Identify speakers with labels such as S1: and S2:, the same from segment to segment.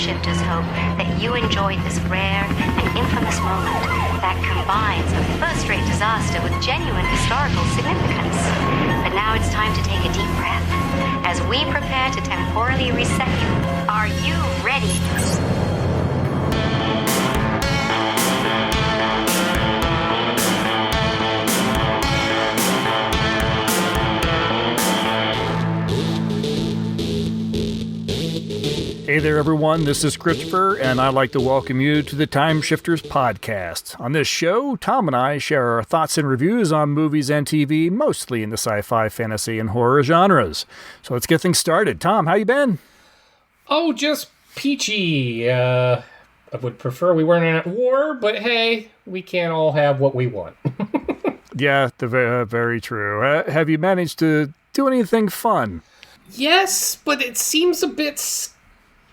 S1: Timeshifters hope that you enjoyed this rare and infamous moment that combines a first-rate disaster with genuine historical significance. But now it's time to take a deep breath as we prepare to temporally reset you. Are you ready?
S2: Hey there, everyone. This is Christopher, and I'd like to welcome you to the Timeshifters podcast. On this show, Tom and I share our thoughts and reviews on movies and TV, mostly in the sci-fi, fantasy, and horror genres. So let's get things started. Tom, how you been?
S3: Oh, just peachy. I would prefer we weren't at war, but hey, we can't all have what we want.
S2: Yeah, very true. Have you managed to do anything fun?
S3: Yes, but it seems a bit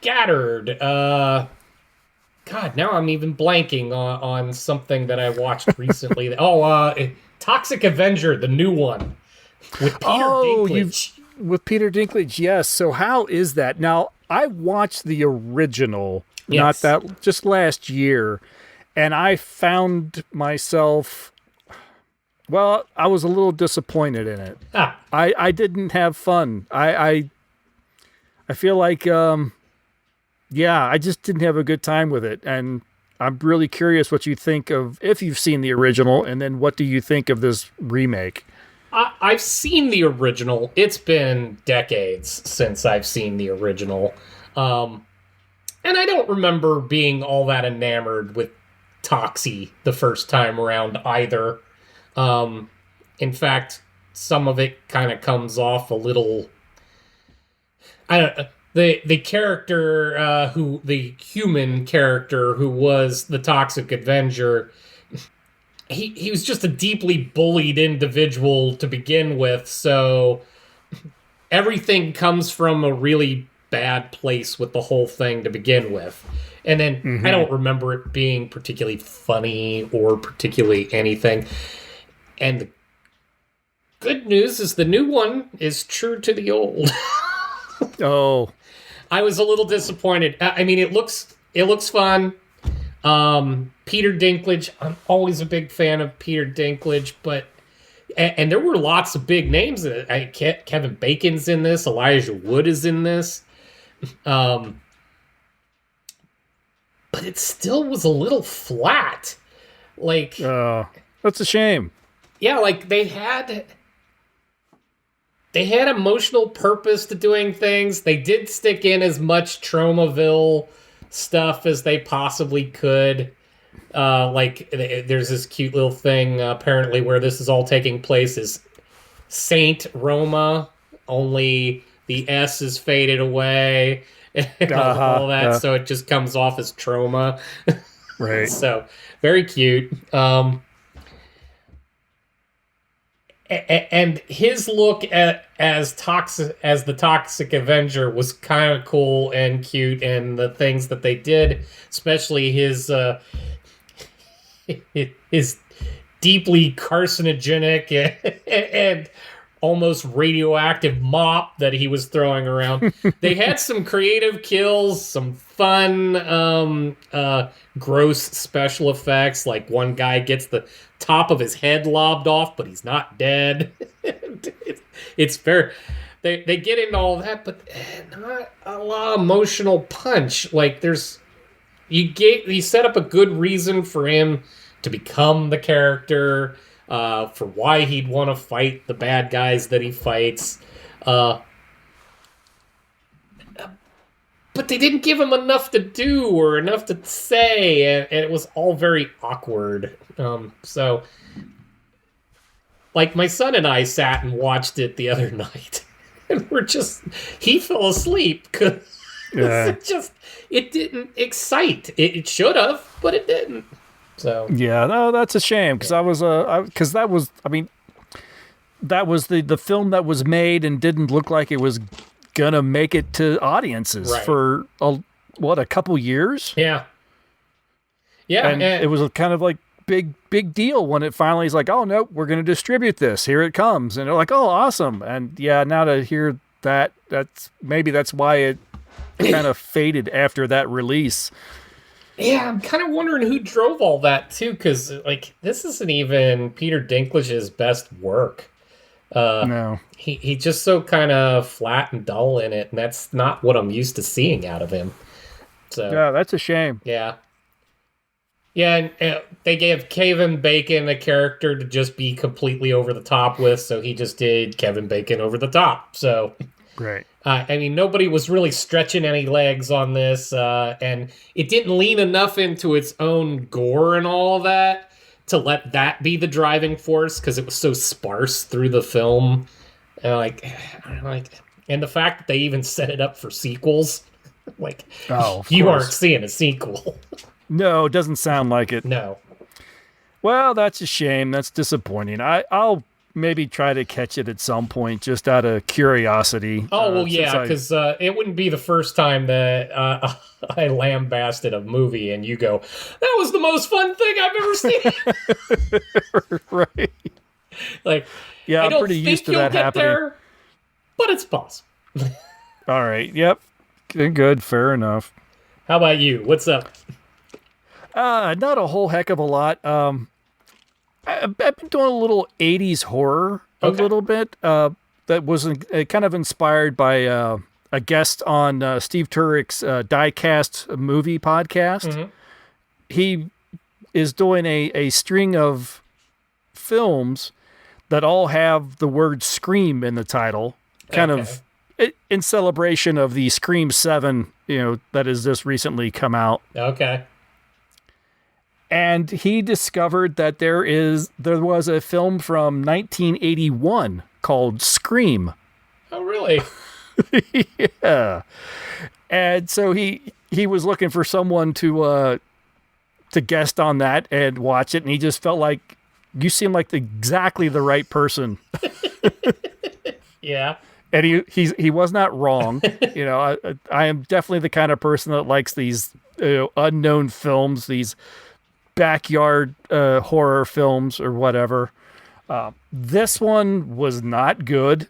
S3: scattered. God, now I'm even blanking on something that I watched recently. Toxic Avenger, the new one with Peter Dinklage.
S2: With Peter Dinklage, yes. So how is that? Now, I watched the original,
S3: yes.
S2: just last year, and I found myself, well, I was a little disappointed in it. I didn't have fun. I feel like, I just didn't have a good time with it. And I'm really curious what you think of, if you've seen the original, and then what do you think of this remake?
S3: I've seen the original. It's been decades since I've seen the original. And I don't remember being all that enamored with Toxie the first time around either. In fact, some of it kind of comes off a little... I don't know. The character, the human character who was the Toxic Avenger, he was just a deeply bullied individual to begin with, so everything comes from a really bad place with the whole thing to begin with. And then I don't remember it being particularly funny or particularly anything. And the good news is the new one is true to the old.
S2: Oh,
S3: I was a little disappointed. I mean, it looks fun. Peter Dinklage, I'm always a big fan of Peter Dinklage, but and there were lots of big names in it. Kevin Bacon's in this. Elijah Wood is in this. But it still was a little flat. Like,
S2: that's a shame.
S3: Yeah, like they had emotional purpose to doing things. They did stick in as much Tromaville stuff as they possibly could. There's this cute little thing apparently where this is all taking place is Saint Roma, only the S is faded away and all that, so it just comes off as Troma.
S2: Right.
S3: So, very cute. And his look as the Toxic Avenger was kind of cool and cute, and the things that they did, especially his deeply carcinogenic and almost radioactive mop that he was throwing around. They had some creative kills, some fun, gross special effects. Like one guy gets the top of his head lobbed off, but he's not dead. It's very... They get into all that, but not a lot of emotional punch. Like you set up a good reason for him to become the character, for why he'd want to fight the bad guys that he fights. But they didn't give him enough to do or enough to say, and it was all very awkward. So, like, my son and I sat and watched it the other night, and he fell asleep because it didn't excite. It should have, but it didn't. So
S2: yeah, no, that's a shame because that was the film that was made and didn't look like it was gonna make it to audiences for a couple years.
S3: Yeah,
S2: and it was kind of like big deal when it finally is like, oh no, we're gonna distribute this. Here it comes, and they're like, oh, awesome. And yeah, now to hear that, that's why kind of faded after that release.
S3: Yeah, I'm kind of wondering who drove all that too, because like this isn't even Peter Dinklage's best work.
S2: No,
S3: he's just so kind of flat and dull in it, and that's not what I'm used to seeing out of him. So
S2: yeah, that's a shame.
S3: yeah. Yeah, and they gave Kevin Bacon a character to just be completely over the top with, so he just did Kevin Bacon over the top. So,
S2: Right.
S3: I mean, nobody was really stretching any legs on this, and it didn't lean enough into its own gore and all of that to let that be the driving force, because it was so sparse through the film. And and the fact that they even set it up for sequels, like, you aren't seeing a sequel.
S2: No, it doesn't sound like it.
S3: No.
S2: Well, that's a shame. That's disappointing. I'll maybe try to catch it at some point, just out of curiosity.
S3: Oh, well, yeah, because it wouldn't be the first time that I lambasted a movie and you go, that was the most fun thing I've ever seen.
S2: Right.
S3: Like,
S2: yeah,
S3: I don't
S2: I'm pretty
S3: think
S2: used to
S3: you'll
S2: that
S3: get
S2: happening.
S3: there, but it's possible.
S2: All right. Yep. Good. Fair enough.
S3: How about you? What's up?
S2: Not a whole heck of a lot. I've been doing a little 80s horror a little bit. That was kind of inspired by a guest on Steve Turek's Diecast movie podcast. Mm-hmm. He is doing a string of films that all have the word Scream in the title, kind of in celebration of the Scream 7, that has just recently come out.
S3: Okay.
S2: And he discovered that there was a film from 1981 called Scream.
S3: Oh, really?
S2: Yeah. And so he was looking for someone to guest on that and watch it, and he just felt like you seem like exactly the right person.
S3: Yeah.
S2: And he was not wrong. I am definitely the kind of person that likes these unknown films, these backyard horror films or whatever. This one was not good.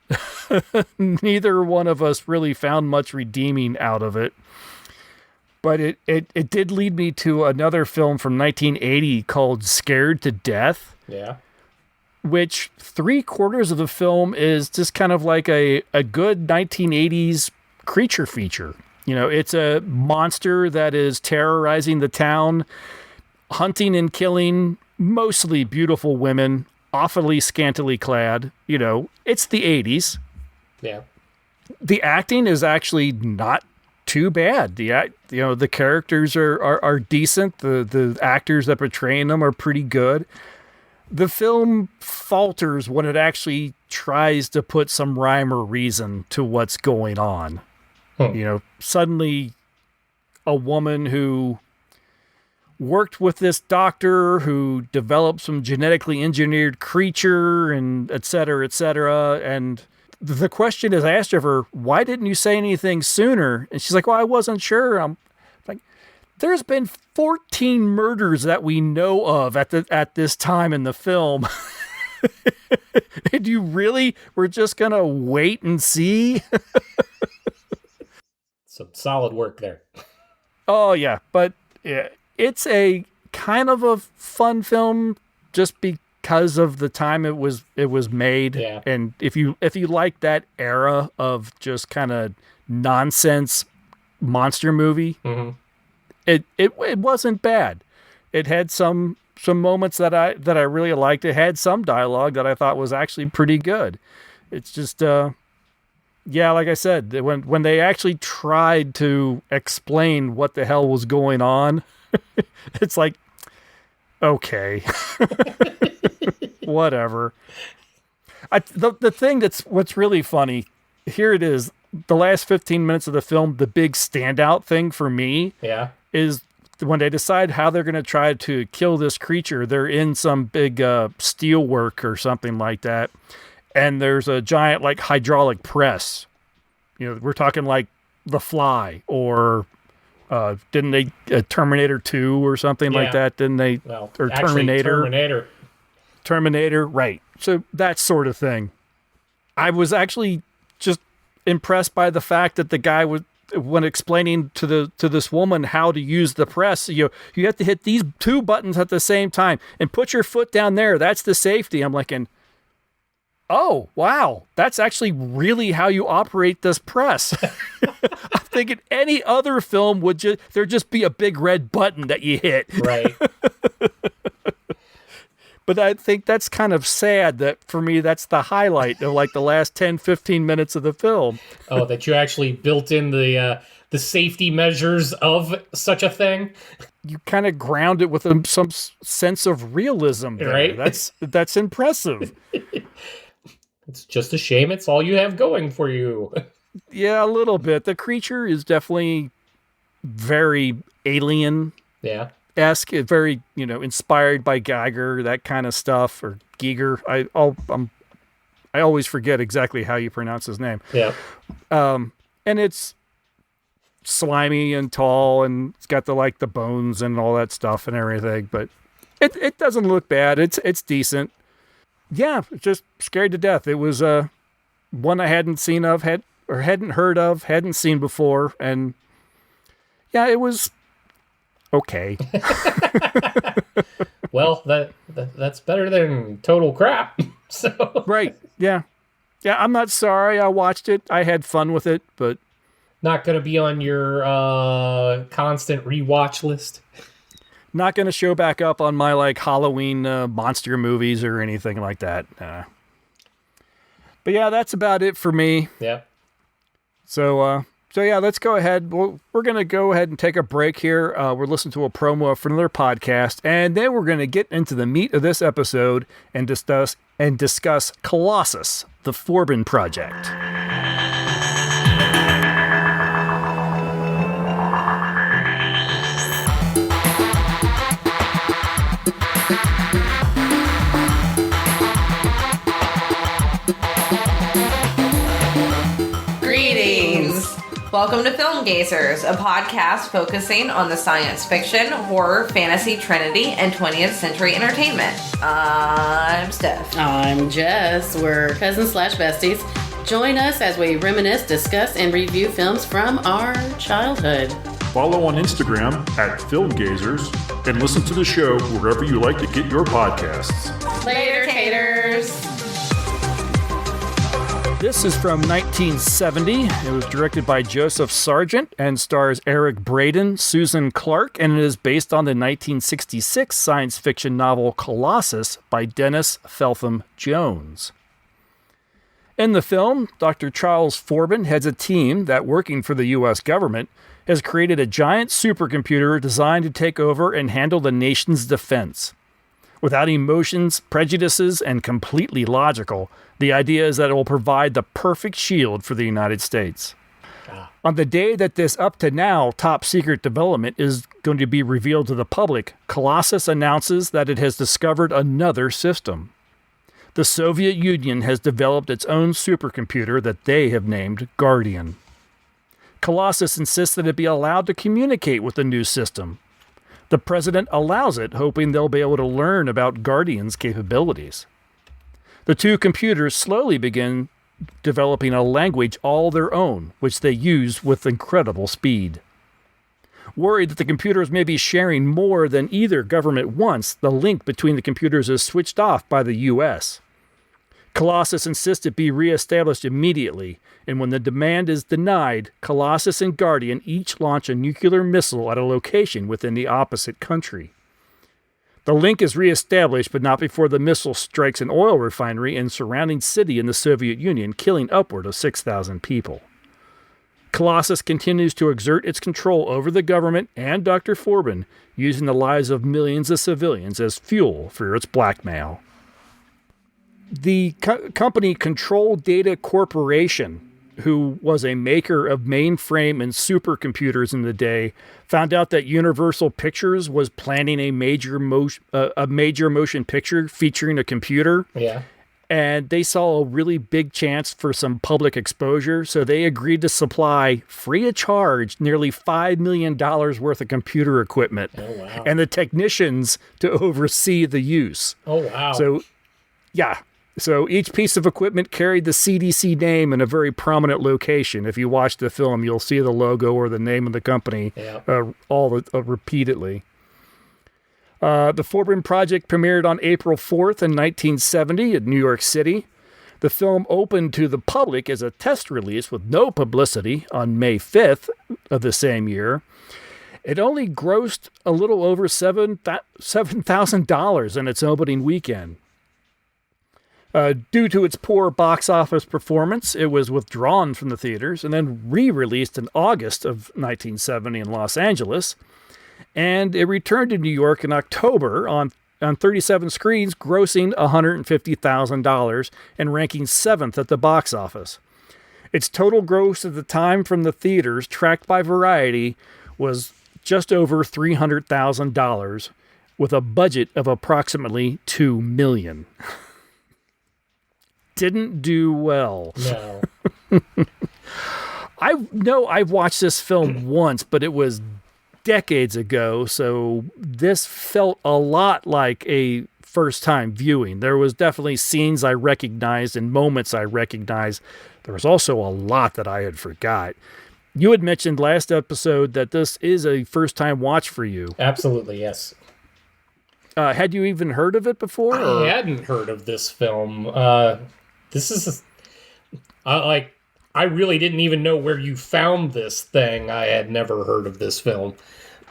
S2: Neither one of us really found much redeeming out of it. But it did lead me to another film from 1980 called Scared to Death.
S3: Yeah.
S2: Which 3/4 of the film is just kind of like a good 1980s creature feature. It's a monster that is terrorizing the town, hunting and killing mostly beautiful women, awfully scantily clad. It's the 80s.
S3: Yeah.
S2: The acting is actually not too bad. The characters are decent. The actors that portray them are pretty good. The film falters when it actually tries to put some rhyme or reason to what's going on. Suddenly a woman who worked with this doctor who developed some genetically engineered creature and et cetera, and the question is asked of her, why didn't you say anything sooner? And she's like, well, I wasn't sure. I'm like, there's been 14 murders that we know of at this time in the film. And you really were just going to wait and see?
S3: Some solid work there.
S2: Oh, yeah. But yeah, it's a kind of a fun film just because of the time it was made.
S3: Yeah.
S2: And if you like that era of just kind of nonsense monster movie, mm-hmm. it wasn't bad. It had some moments that I really liked. It had some dialogue that I thought was actually pretty good. It's just like I said, when they actually tried to explain what the hell was going on, it's like, okay, whatever. The thing what's really funny, here it is, the last 15 minutes of the film, the big standout thing for me is when they decide how they're going to try to kill this creature. They're in some big steel work or something like that, and there's a giant like hydraulic press. We're talking like The Fly or didn't they Terminator 2 or something like that? Didn't they?
S3: Well,
S2: or
S3: actually,
S2: Terminator, right. So that sort of thing. I was actually just impressed by the fact that the guy when explaining to this woman how to use the press, you have to hit these two buttons at the same time and put your foot down there. That's the safety. I'm like, oh, wow, that's actually really how you operate this press. I'm thinking any other film would there'd just be a big red button that you hit.
S3: Right.
S2: But I think that's kind of sad that for me, that's the highlight of like the last 10, 15 minutes of the film.
S3: Oh, that you actually built in the safety measures of such a thing.
S2: You kind of ground it with some sense of realism there.
S3: Right.
S2: That's impressive.
S3: It's just a shame it's all you have going for you.
S2: Yeah, a little bit. The creature is definitely very alien.
S3: Yeah.
S2: Esque, very, inspired by Geiger, that kind of stuff, or Giger. I always forget exactly how you pronounce his name.
S3: Yeah.
S2: And it's slimy and tall, and it's got the bones and all that stuff and everything, but it doesn't look bad. It's decent. Yeah, just scared to death. It was one I hadn't seen of, hadn't heard of, hadn't seen before, and yeah, it was okay.
S3: Well, that's better than total crap. So
S2: right, yeah. I'm not sorry I watched it. I had fun with it, but
S3: not going to be on your constant rewatch list.
S2: Not going to show back up on my Halloween monster movies or anything like that. But yeah, that's about it for me.
S3: Yeah.
S2: So yeah, let's go ahead. We're going to go ahead and take a break here. We're listening to a promo for another podcast, and then we're going to get into the meat of this episode and discuss Colossus, the Forbin project.
S4: Welcome to Film Gazers, a podcast focusing on the science fiction, horror, fantasy trinity, and 20th century entertainment. I'm Steph.
S5: I'm Jess. We're cousins/besties. Join us as we reminisce, discuss, and review films from our childhood.
S6: Follow on Instagram at Film Gazers and listen to the show wherever you like to get your podcasts.
S5: Later, taters.
S2: This is from 1970. It was directed by Joseph Sargent and stars Eric Braeden, Susan Clark, and it is based on the 1966 science fiction novel Colossus by Dennis Feltham Jones. In the film, Dr. Charles Forbin heads a team that, working for the U.S. government, has created a giant supercomputer designed to take over and handle the nation's defense. Without emotions, prejudices, and completely logical, the idea is that it will provide the perfect shield for the United States. On the day that this up-to-now top-secret development is going to be revealed to the public, Colossus announces that it has discovered another system. The Soviet Union has developed its own supercomputer that they have named Guardian. Colossus insists that it be allowed to communicate with the new system. The president allows it, hoping they'll be able to learn about Guardian's capabilities. The two computers slowly begin developing a language all their own, which they use with incredible speed. Worried that the computers may be sharing more than either government wants, the link between the computers is switched off by the U.S. Colossus insists it be reestablished immediately, and when the demand is denied, Colossus and Guardian each launch a nuclear missile at a location within the opposite country. The link is reestablished, but not before the missile strikes an oil refinery and surrounding city in the Soviet Union, killing upward of 6,000 people. Colossus continues to exert its control over the government and Dr. Forbin, using the lives of millions of civilians as fuel for its blackmail. The company Control Data Corporation, who was a maker of mainframe and supercomputers in the day, found out that Universal Pictures was planning a major motion picture featuring a computer.
S3: Yeah.
S2: And they saw a really big chance for some public exposure, so they agreed to supply, free of charge, nearly $5 million worth of computer equipment.
S3: Oh, wow.
S2: And the technicians to oversee the use.
S3: Oh, wow.
S2: So, yeah. So each piece of equipment carried the CDC name in a very prominent location. If you watch the film, you'll see the logo or the name of the company repeatedly. The Forbin project premiered on April 4th in 1970 in New York City. The film opened to the public as a test release with no publicity on May 5th of the same year. It only grossed a little over $7,000 in its opening weekend. Due to its poor box office performance, it was withdrawn from the theaters and then re-released in August of 1970 in Los Angeles. And it returned to New York in October on 37 screens, grossing $150,000 and ranking 7th at the box office. Its total gross at the time from the theaters, tracked by Variety, was just over $300,000 with a budget of approximately $2 million. Didn't do well.
S3: No.
S2: I know I've watched this film once, but it was decades ago, so this felt a lot like a first-time viewing. There was definitely scenes I recognized and moments I recognized. There was also a lot that I had forgot. You had mentioned last episode that this is a first-time watch for you.
S3: Absolutely, yes.
S2: Had you even heard of it before?
S3: I hadn't heard of this film. This is I really didn't even know where you found this thing. I had never heard of this film.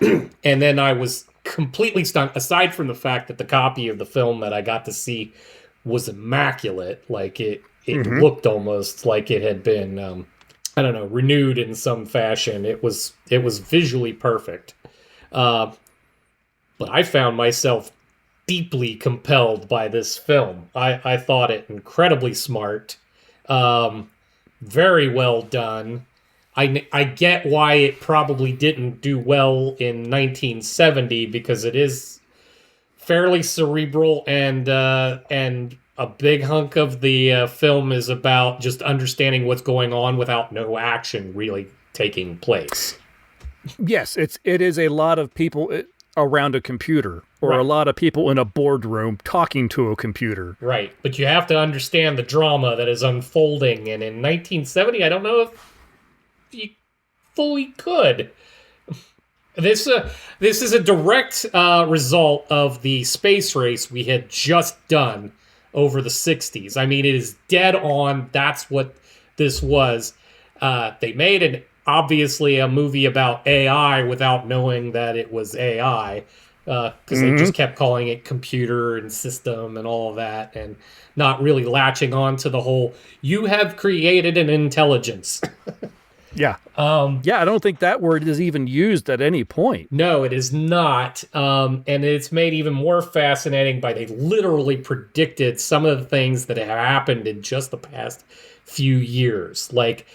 S3: And then I was completely stunned, aside from the fact that the copy of the film that I got to see was immaculate. Like it looked almost like it had been, renewed in some fashion. It was visually perfect. But I found myself deeply compelled by this film. I thought it incredibly smart. Very well done. I get why it probably didn't do well in 1970 because it is fairly cerebral and a big hunk of the film is about just understanding what's going on without no action really taking place.
S2: Yes, it is a lot of people around a computer or a lot of people in a boardroom talking to a computer.
S3: Right, but you have to understand the drama that is unfolding, and in 1970, I don't know if you fully could. This is a direct result of the space race we had just done over the 60s. I mean, it is dead on. That's what this was. They made obviously a movie about AI without knowing that it was AI, because they just kept calling it computer and system and all of that, and not really latching on to the whole, you have created an intelligence.
S2: Yeah. I don't think that word is even used at any point.
S3: No, it is not. And it's made even more fascinating by they literally predicted some of the things that have happened in just the past few years. Like,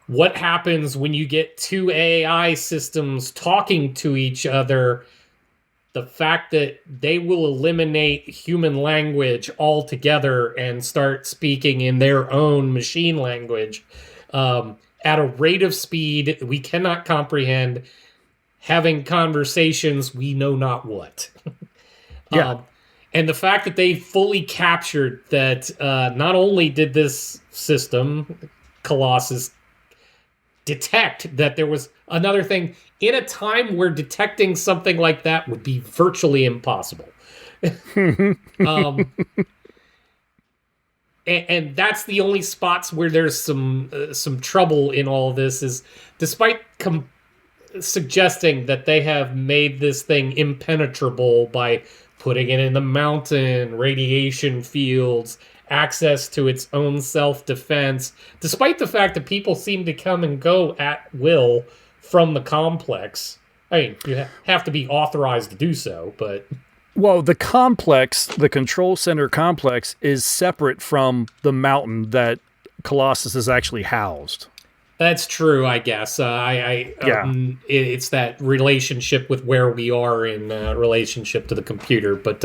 S3: what happens when you get two AI systems talking to each other? The fact that they will eliminate human language altogether and start speaking in their own machine language at a rate of speed we cannot comprehend, having conversations we know not what. And the fact that they fully captured that not only did this system, Colossus, detect that there was another thing in a time where detecting something like that would be virtually impossible. And that's the only spots where there's some trouble in all of this, is despite suggesting that they have made this thing impenetrable by putting it in the mountain, radiation fields, access to its own self-defense, despite the fact that people seem to come and go at will from the complex. I mean, you have to be authorized to do so, but...
S2: Well, the complex, the control center complex, is separate from the mountain that Colossus is actually housed.
S3: That's true, I guess. It's that relationship with where we are in relationship to the computer. But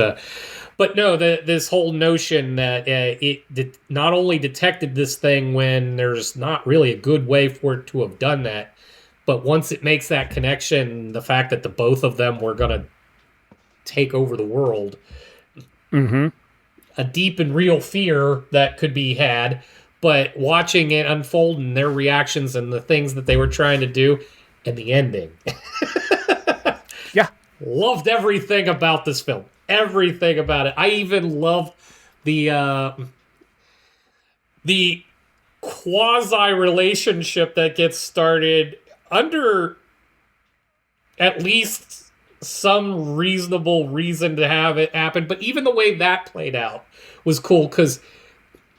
S3: no, this whole notion that it not only detected this thing when there's not really a good way for it to have done that, but once it makes that connection, the fact that the both of them were going to take over the world. a deep and real fear that could be had, but watching it unfold and their reactions and the things that they were trying to do and the ending.
S2: Yeah.
S3: Loved everything about this film. Everything about it. I even loved the quasi-relationship that gets started under at least some reasonable reason to have it happen. But even the way that played out was cool, because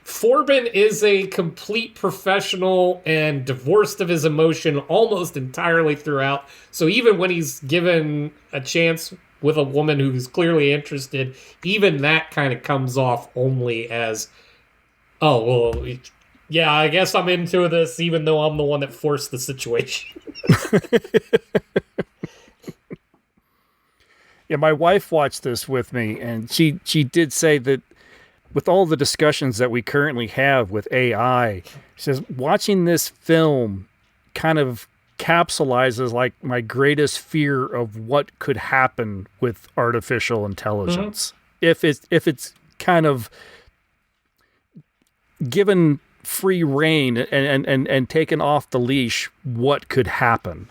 S3: Forbin is a complete professional and divorced of his emotion almost entirely throughout. So even when he's given a chance with a woman who's clearly interested, even that kind of comes off only as, oh, well, yeah, I guess I'm into this, even though I'm the one that forced the situation.
S2: Yeah, my wife watched this with me, and she did say that with all the discussions that we currently have with AI, she says watching this film kind of capsulizes like my greatest fear of what could happen with artificial intelligence. Mm-hmm. If it's kind of given free rein and taken off the leash, what could happen?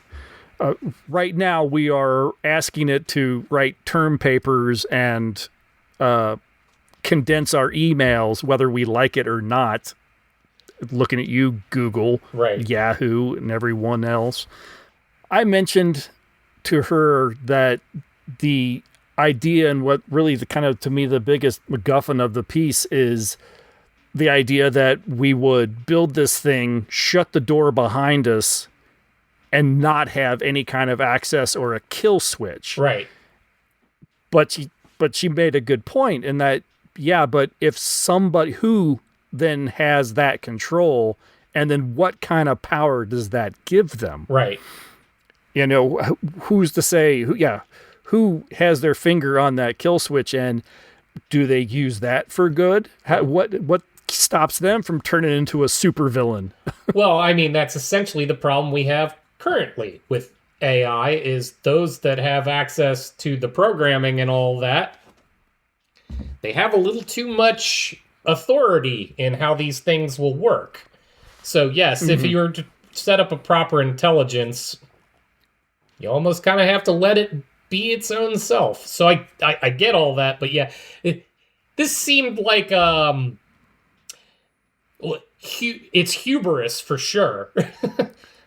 S2: Right now, we are asking it to write term papers and condense our emails, whether we like it or not. Looking at you, Google,
S3: right,
S2: Yahoo, and everyone else. I mentioned to her that the idea and what really the kind of, to me, the biggest MacGuffin of the piece is the idea that we would build this thing, shut the door behind us, and not have any kind of access or a kill switch.
S3: Right.
S2: But she made a good point in that, yeah, but if somebody who then has that control, and then what kind of power does that give them?
S3: Right.
S2: You know, who's to say, who has their finger on that kill switch, and do they use that for good? What stops them from turning into a supervillain?
S3: Well, I mean, that's essentially the problem we have currently with AI, is those that have access to the programming and all that, they have a little too much authority in how these things will work. So yes, if you were to set up a proper intelligence, you almost kind of have to let it be its own self. So I get all that, but yeah, this seemed like it's hubris for sure.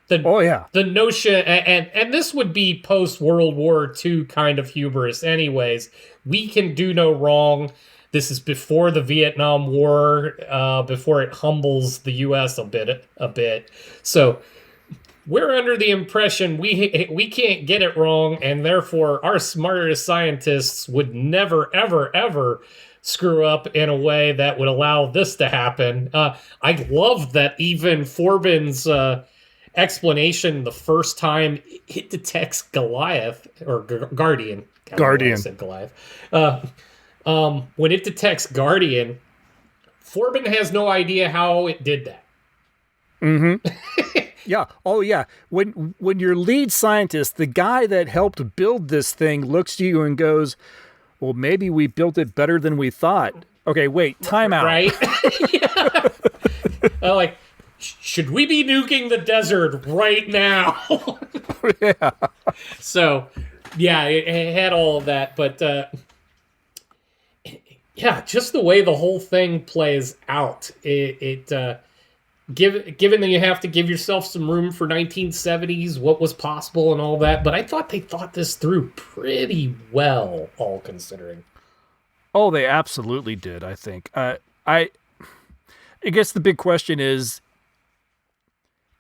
S3: The notion, and this would be post World War II kind of hubris anyways. We can do no wrong. This is before the Vietnam War, before it humbles the U.S. a bit. So we're under the impression we can't get it wrong, and therefore our smartest scientists would never, ever, ever screw up in a way that would allow this to happen. I love that even Forbin's explanation the first time it detects Goliath, or Guardian.
S2: Guardian.
S3: I said Goliath. When it detects Guardian, Forbin has no idea how it did that.
S2: Mm-hmm. Yeah. Oh, yeah. When your lead scientist, the guy that helped build this thing, looks to you and goes, well, maybe we built it better than we thought. Okay, wait, time out.
S3: Right? Like, should we be nuking the desert right now?
S2: Yeah. So,
S3: yeah, it had all of that, but yeah, just the way the whole thing plays out, given that you have to give yourself some room for 1970s, what was possible and all that, but I thought they thought this through pretty well, all considering.
S2: Oh, they absolutely did, I think. I guess the big question is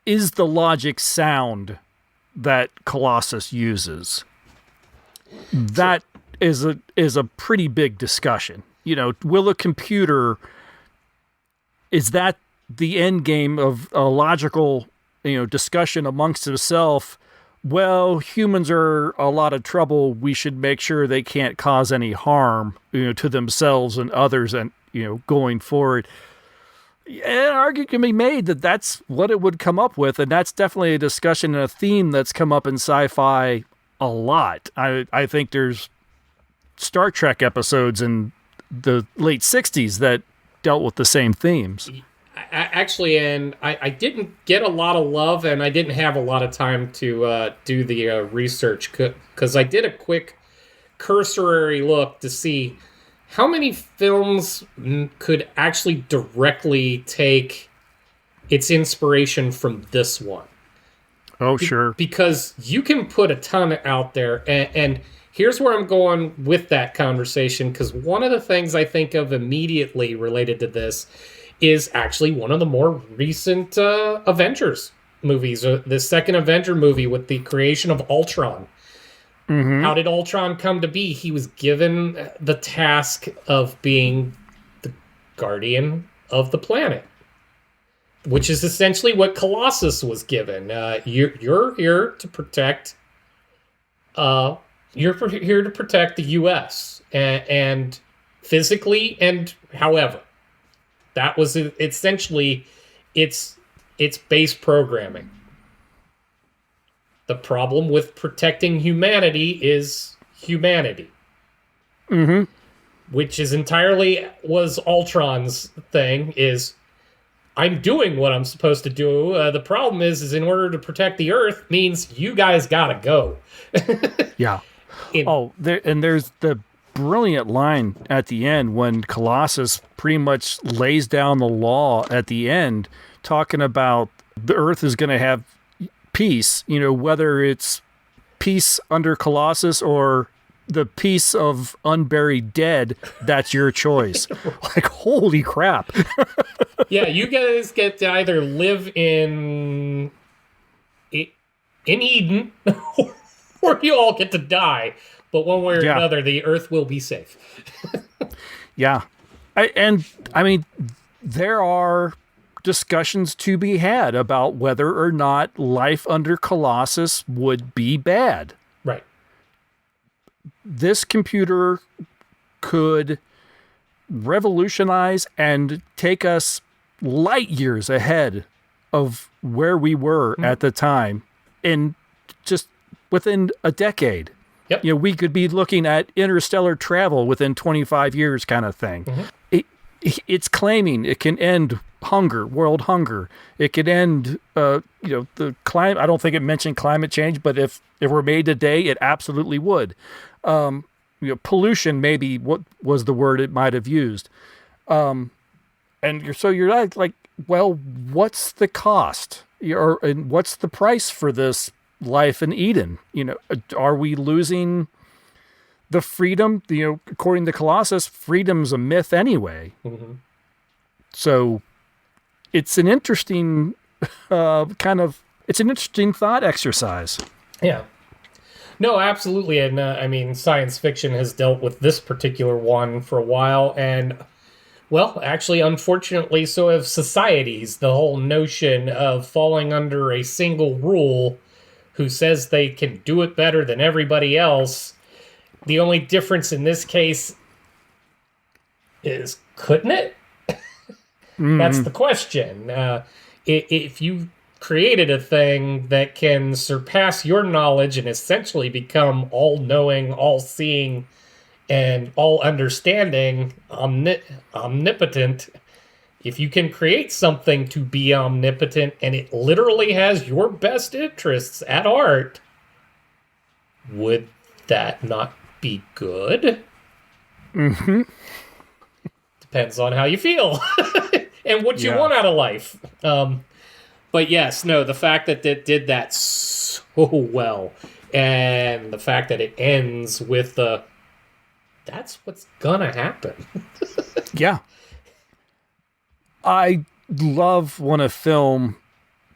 S2: the logic sound that Colossus uses? That is a pretty big discussion. You know, will a computer, is that the end game of a logical, discussion amongst itself? Well, humans are a lot of trouble. We should make sure they can't cause any harm, to themselves and others, and going forward. An argument can be made that that's what it would come up with, and that's definitely a discussion and a theme that's come up in sci-fi a lot. I think there's Star Trek episodes and the late 60s that dealt with the same themes.
S3: Actually, and I didn't get a lot of love, and I didn't have a lot of time to do the research, because I did a quick cursory look to see how many films could actually directly take its inspiration from this one.
S2: Oh, sure.
S3: Because you can put a ton out there, and here's where I'm going with that conversation, because one of the things I think of immediately related to this is actually one of the more recent Avengers movies, the second Avenger movie with the creation of Ultron. Mm-hmm. How did Ultron come to be? He was given the task of being the guardian of the planet, which is essentially what Colossus was given. You're here to protect. You're here to protect the U.S. and physically and however. That was essentially its base programming. The problem with protecting humanity is humanity. Mm-hmm. Which is entirely was Ultron's thing, is I'm doing what I'm supposed to do. The problem is in order to protect the Earth means you guys gotta go.
S2: Yeah. There's the brilliant line at the end when Colossus pretty much lays down the law at the end, talking about the Earth is going to have peace, whether it's peace under Colossus or the peace of unburied dead, that's your choice. Like, holy crap.
S3: Yeah, you guys get to either live in Eden or you all get to die. But one way or another, the Earth will be safe.
S2: Yeah. I mean, there are discussions to be had about whether or not life under Colossus would be bad.
S3: Right.
S2: This computer could revolutionize and take us light years ahead of where we were at the time in just within a decade.
S3: Yep.
S2: We could be looking at interstellar travel within 25 years kind of thing. Mm-hmm. It's claiming it can end hunger, world hunger. It could end, the climate. I don't think it mentioned climate change, but if it were made today, it absolutely would. Pollution maybe what was the word it might have used. And you're like, well, what's the cost? And what's the price for this life in Eden? Are we losing the freedom? According to Colossus, freedom's a myth anyway. Mm-hmm. So it's an interesting it's an interesting thought exercise.
S3: Yeah. No, absolutely. And science fiction has dealt with this particular one for a while, and well, actually, unfortunately, so have societies. The whole notion of falling under a single rule who says they can do it better than everybody else. The only difference in this case is, couldn't it? Mm-hmm. That's the question. If you created a thing that can surpass your knowledge and essentially become all-knowing, all-seeing, and all-understanding, omnipotent, if you can create something to be omnipotent and it literally has your best interests at heart, would that not be good? Mm-hmm. Depends on how you feel and what you want out of life. But yes, no, the fact that it did that so well, and the fact that it ends with that's what's gonna happen.
S2: Yeah. I love when a film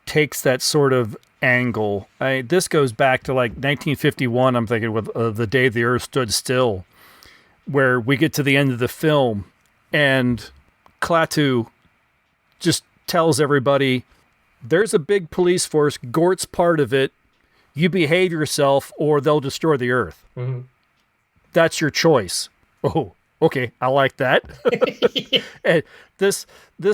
S2: takes that sort of angle. This goes back to like 1951, I'm thinking, with The Day the Earth Stood Still, where we get to the end of the film and Klaatu just tells everybody, there's a big police force, Gort's part of it, you behave yourself or they'll destroy the Earth. Mm-hmm. That's your choice. Oh, okay, I like that. And this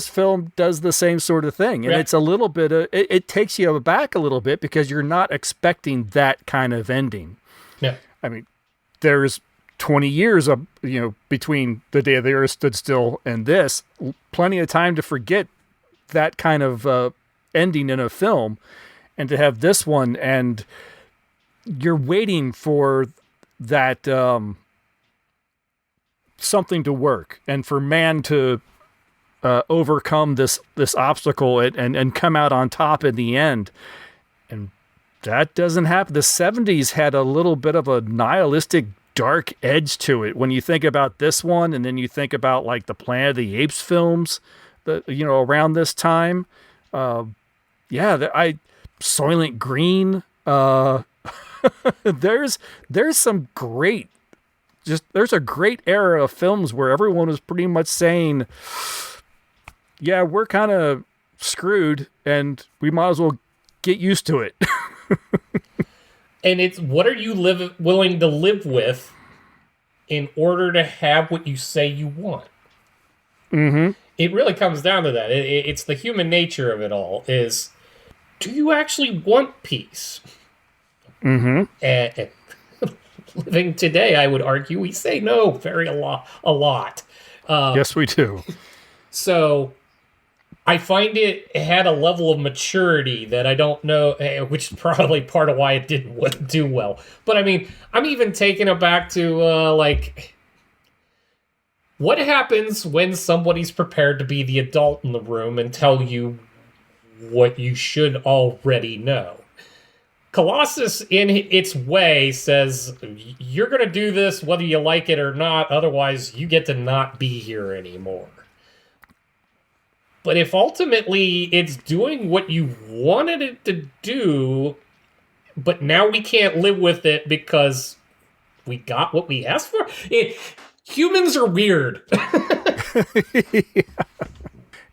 S2: film does the same sort of thing. And it's a little bit of, it takes you aback a little bit because you're not expecting that kind of ending.
S3: Yeah.
S2: I mean, there's 20 years of, between the day the Earth stood still and this, plenty of time to forget that kind of ending in a film, and to have this one, and you're waiting for that something to work, and for man to overcome this obstacle and come out on top in the end. And that doesn't happen. The 70s had a little bit of a nihilistic, dark edge to it when you think about this one, and then you think about like the Planet of the Apes films that, around this time. Soylent Green. There's some great, there's a great era of films where everyone was pretty much saying, yeah, we're kind of screwed and we might as well get used to it.
S3: And it's, what are you willing to live with in order to have what you say you want?
S2: Mm-hmm.
S3: It really comes down to that. It's the human nature of it all, is, do you actually want peace?
S2: Mm-hmm.
S3: And living today, I would argue, we say no a lot.
S2: Yes, we do.
S3: So I find it had a level of maturity that I don't know, which is probably part of why it didn't do well. But I mean, I'm even taking it back to, what happens when somebody's prepared to be the adult in the room and tell you what you should already know? Colossus, in its way, says, you're going to do this whether you like it or not, otherwise you get to not be here anymore. But if ultimately it's doing what you wanted it to do, but now we can't live with it because we got what we asked for, humans are weird.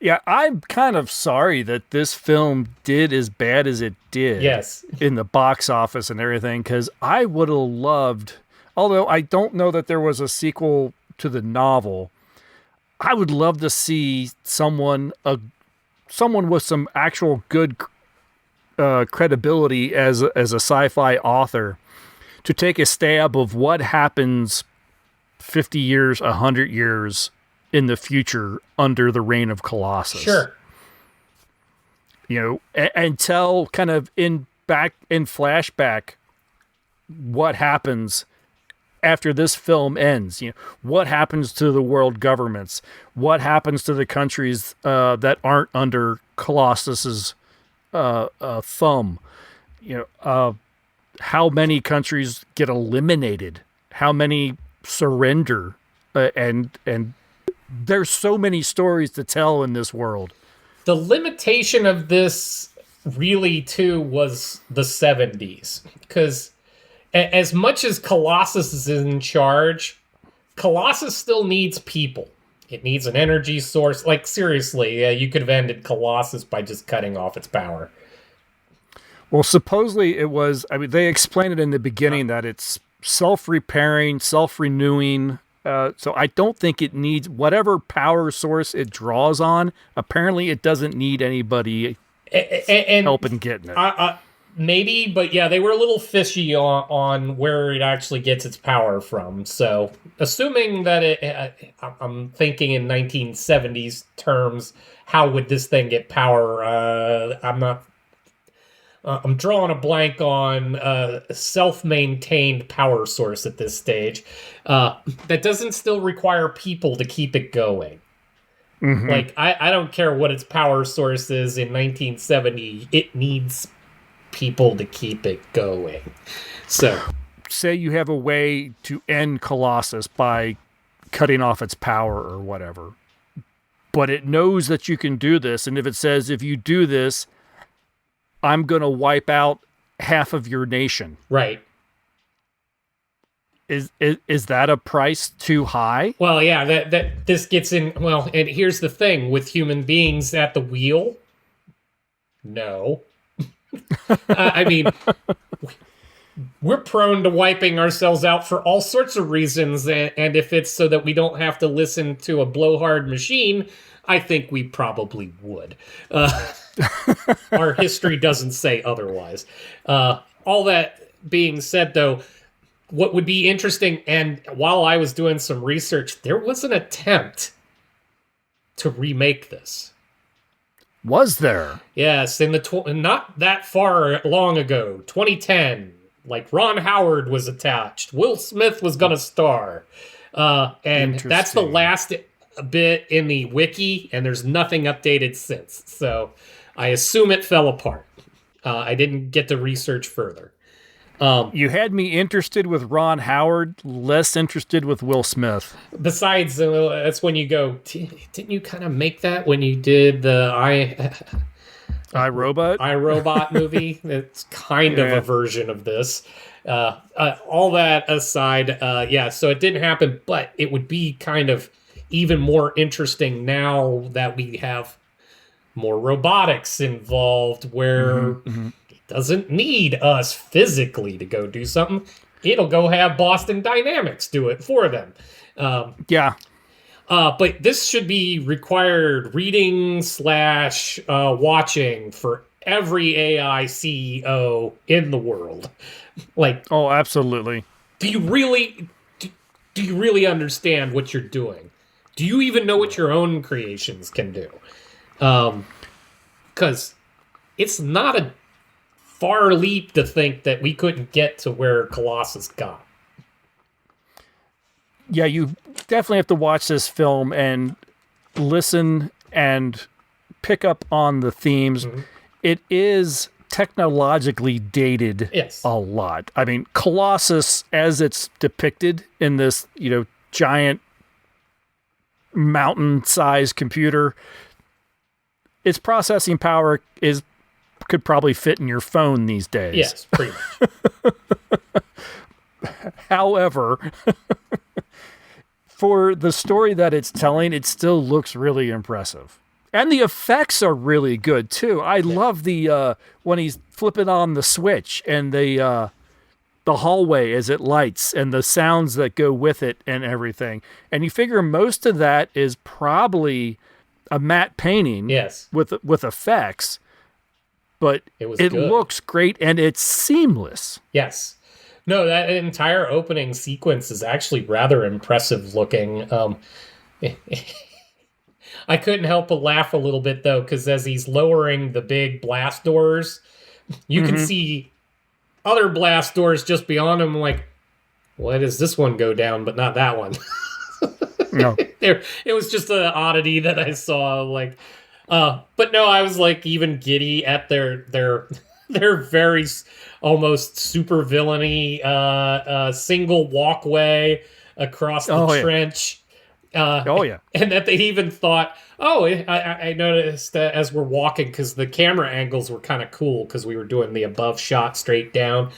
S2: Yeah, I'm kind of sorry that this film did as bad as it did.
S3: Yes.
S2: In the box office and everything, because I would have loved, although I don't know that there was a sequel to the novel, I would love to see someone with some actual good credibility as a sci-fi author to take a stab of what happens 50 years, 100 years in the future under the reign of Colossus.
S3: Sure.
S2: And tell kind of in flashback what happens after this film ends. What happens to the world governments? What happens to the countries that aren't under Colossus's thumb? How many countries get eliminated? How many surrender? And there's so many stories to tell in this world.
S3: The limitation of this really, too, was the 70s. Because as much as Colossus is in charge, Colossus still needs people. It needs an energy source. Like, seriously, you could have ended Colossus by just cutting off its power.
S2: Well, supposedly it was, they explained it in the beginning that it's self-repairing, self-renewing. So I don't think it needs whatever power source it draws on. Apparently, it doesn't need anybody help in getting it.
S3: Maybe, but yeah, they were a little fishy on where it actually gets its power from. So, assuming that I'm thinking in 1970s terms, how would this thing get power? I'm drawing a blank on self-maintained power source at this stage. That doesn't still require people to keep it going.
S2: Mm-hmm.
S3: Like, I don't care what its power source is in 1970. It needs people to keep it going. So,
S2: say you have a way to end Colossus by cutting off its power or whatever, but it knows that you can do this, and if it says, if you do this, I'm going to wipe out half of your nation.
S3: Right.
S2: Is that a price too high?
S3: Well, yeah, that this gets in. Well, and here's the thing with human beings at the wheel. No. I mean, we're prone to wiping ourselves out for all sorts of reasons, and if it's so that we don't have to listen to a blowhard machine, I think we probably would. Our history doesn't say otherwise. All that being said, though, what would be interesting, and while I was doing some research, there was an attempt to remake this.
S2: Was there?
S3: Yes, in the not that far long ago, 2010. Like Ron Howard was attached. Will Smith was going to star. And that's the last bit in the wiki, and there's nothing updated since. So I assume it fell apart. I didn't get to research further.
S2: You had me interested with Ron Howard, less interested with Will Smith.
S3: Besides, that's when you go, didn't you kind of make that when you did the iRobot movie? It's kind of a version of this. All that aside, so it didn't happen, but it would be kind of even more interesting now that we have more robotics involved where it doesn't need us physically to go do something. It'll go have Boston Dynamics do it for them. But this should be required reading / watching for every AI CEO in the world. Like,
S2: oh, absolutely.
S3: Do you really understand what you're doing? Do you even know what your own creations can do? Because it's not a far leap to think that we couldn't get to where Colossus got.
S2: Yeah, you definitely have to watch this film and listen and pick up on the themes. Mm-hmm. It is technologically dated a lot. I mean, Colossus, as it's depicted in this, giant mountain-sized computer, its processing power could probably fit in your phone these days.
S3: Yes, pretty much.
S2: However, for the story that it's telling, it still looks really impressive. And the effects are really good, too. I love the when he's flipping on the switch and the hallway as it lights and the sounds that go with it and everything. And you figure most of that is probably a matte painting with effects, but it looks great and it's seamless.
S3: Yes. No, that entire opening sequence is actually rather impressive looking. I couldn't help but laugh a little bit, though, because as he's lowering the big blast doors, you can see other blast doors just beyond him. Like, why does this one go down, but not that one?
S2: No.
S3: It was just an oddity that I saw. Like, but no, I was like even giddy at their very almost super villainy single walkway across the trench. And that they even thought, I noticed that as we're walking, because the camera angles were kind of cool because we were doing the above shot straight down.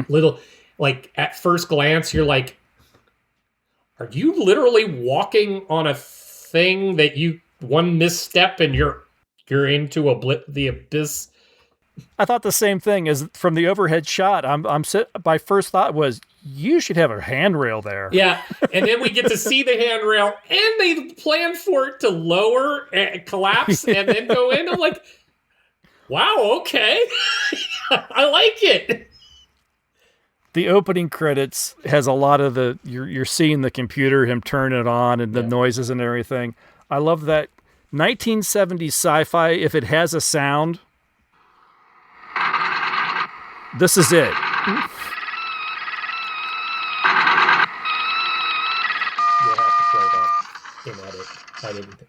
S3: Little, like, at first glance, you're like, are you literally walking on a thing that one misstep and you're into the abyss?
S2: I thought the same thing as from the overhead shot. My first thought was, you should have a handrail there.
S3: Yeah, and then we get to see the handrail, and they plan for it to lower and collapse and then go in. I'm like, wow, okay. I like it.
S2: The opening credits has a lot of you're seeing the computer, him turn it on, and the noises and everything. I love that 1970s sci-fi. If it has a sound, this is it.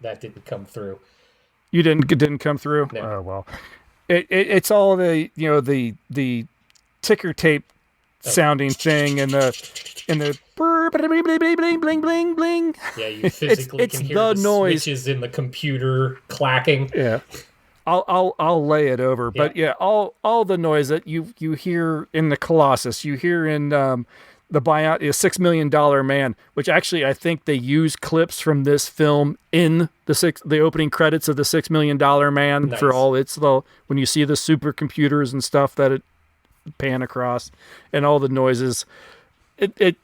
S3: That didn't come through.
S2: You didn't come through?
S3: No.
S2: Oh well. It's all the ticker tape sounding thing and the bling bling bling bling.
S3: Yeah, you physically can hear the noise. Switches in the computer clacking.
S2: Yeah. I'll lay it over. But all the noise that you hear in the Colossus, you hear in the buyout is $6 Million Man, which actually I think they use clips from this film in the opening credits of the $6 Million Man. Nice. For all when you see the supercomputers and stuff that it pan across and all the noises, if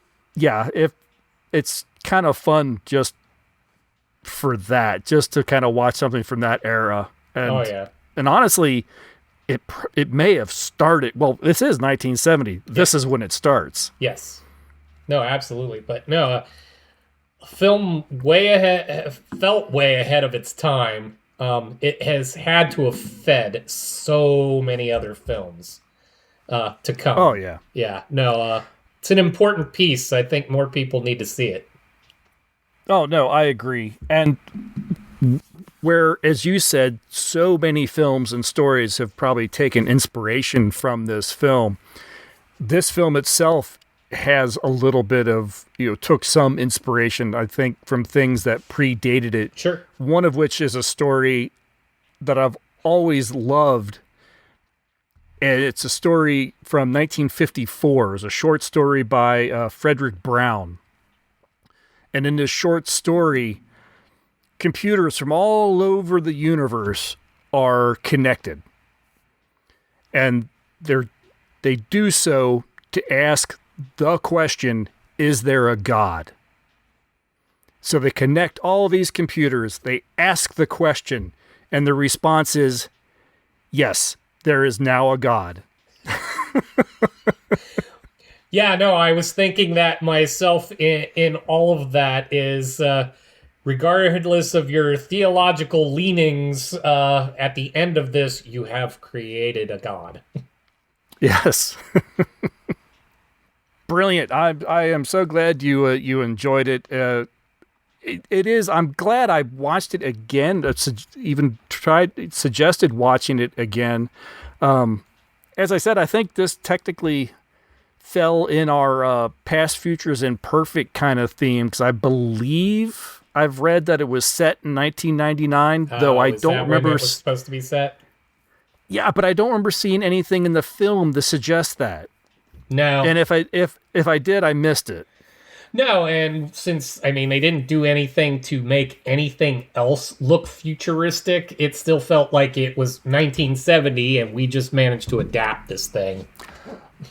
S2: it's kind of fun just for that, just to kind of watch something from that era. And, and honestly, it may have started. Well, this is 1970. This is when it starts.
S3: Yes. No, absolutely. But no, film felt way ahead of its time. It has had to have fed so many other films to come.
S2: Oh, yeah.
S3: Yeah, no, it's an important piece. I think more people need to see it.
S2: Oh, no, I agree. And where, as you said, so many films and stories have probably taken inspiration from this film itself has a little bit of, took some inspiration, I think, from things that predated it.
S3: Sure.
S2: One of which is a story that I've always loved. And it's a story from 1954. It's a short story by Frederick Brown. And in this short story, computers from all over the universe are connected. And they do so to ask the question, is there a God? So they connect all these computers, they ask the question, and the response is, yes, there is now a God.
S3: Yeah, no, I was thinking that myself in all of that is, regardless of your theological leanings, at the end of this, you have created a God.
S2: Yes. Brilliant. I am so glad you enjoyed it. It is. I'm glad I watched it again. Even suggested watching it again. As I said, I think this technically fell in our past, futures, and perfect kind of theme, because I believe I've read that it was set in 1999, though I don't remember.
S3: When it was supposed to be set?
S2: Yeah, but I don't remember seeing anything in the film to suggest that.
S3: No.
S2: And if I did, I missed it.
S3: No, and since, they didn't do anything to make anything else look futuristic, it still felt like it was 1970, and we just managed to adapt this thing.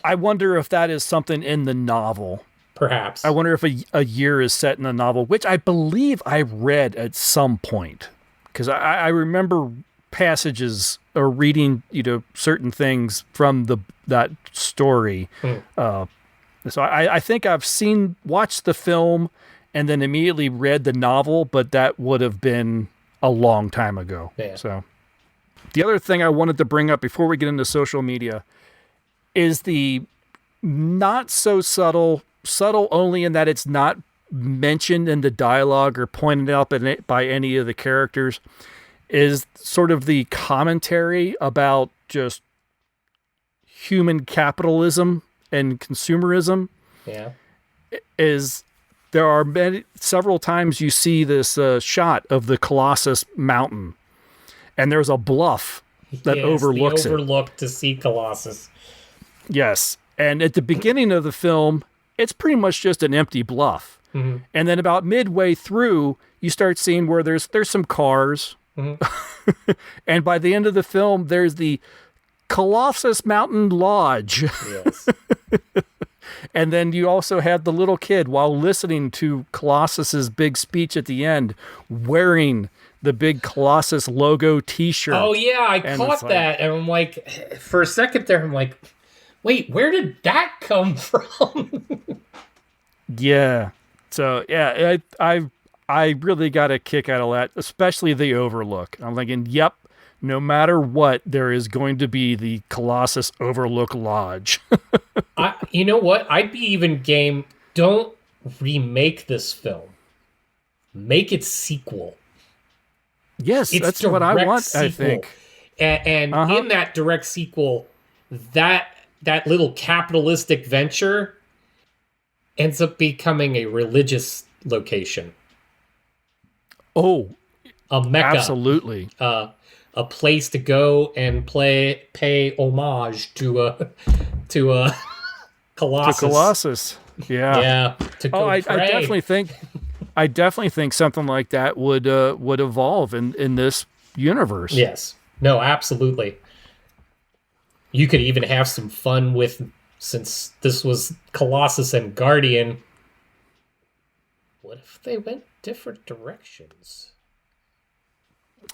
S2: I wonder if that is something in the novel.
S3: Perhaps.
S2: I wonder if a year is set in the novel, which I believe I read at some point. Because I remember passages or reading, certain things from that story. So I think I've watched the film and then immediately read the novel, but that would have been a long time ago.
S3: Yeah.
S2: So the other thing I wanted to bring up before we get into social media is the not so subtle only in that it's not mentioned in the dialogue or pointed out by any of the characters, is sort of the commentary about just human capitalism and consumerism.
S3: Yeah.
S2: Is there are several times you see this shot of the Colossus mountain, and there's a bluff that overlooks it.
S3: Overlook to see Colossus.
S2: Yes. And at the beginning of the film, it's pretty much just an empty bluff.
S3: Mm-hmm.
S2: And then about midway through, you start seeing where there's some cars. Mm-hmm. And by the end of the film, there's the Colossus Mountain Lodge.
S3: Yes.
S2: And then you also have the little kid, while listening to Colossus's big speech at the end, wearing the big Colossus logo T-shirt.
S3: Oh, yeah, I caught that. And I'm like, for a second there, I'm like, wait, where did that come from?
S2: Yeah. So, yeah, I really got a kick out of that, especially the overlook. I'm thinking, yep, no matter what, there is going to be the Colossus Overlook Lodge.
S3: You know what? I'd be even game. Don't remake this film. Make it sequel.
S2: Yes, that's what I want, sequel. I think.
S3: And in that direct sequel, that little capitalistic venture ends up becoming a religious location.
S2: Oh,
S3: a Mecca.
S2: Absolutely.
S3: A place to go and pay homage to Colossus.
S2: To Colossus. Yeah.
S3: Yeah. To go
S2: I definitely think something like that would evolve in this universe.
S3: Yes. No, absolutely. You could even have some fun with, since this was Colossus and Guardian, what if they went different directions?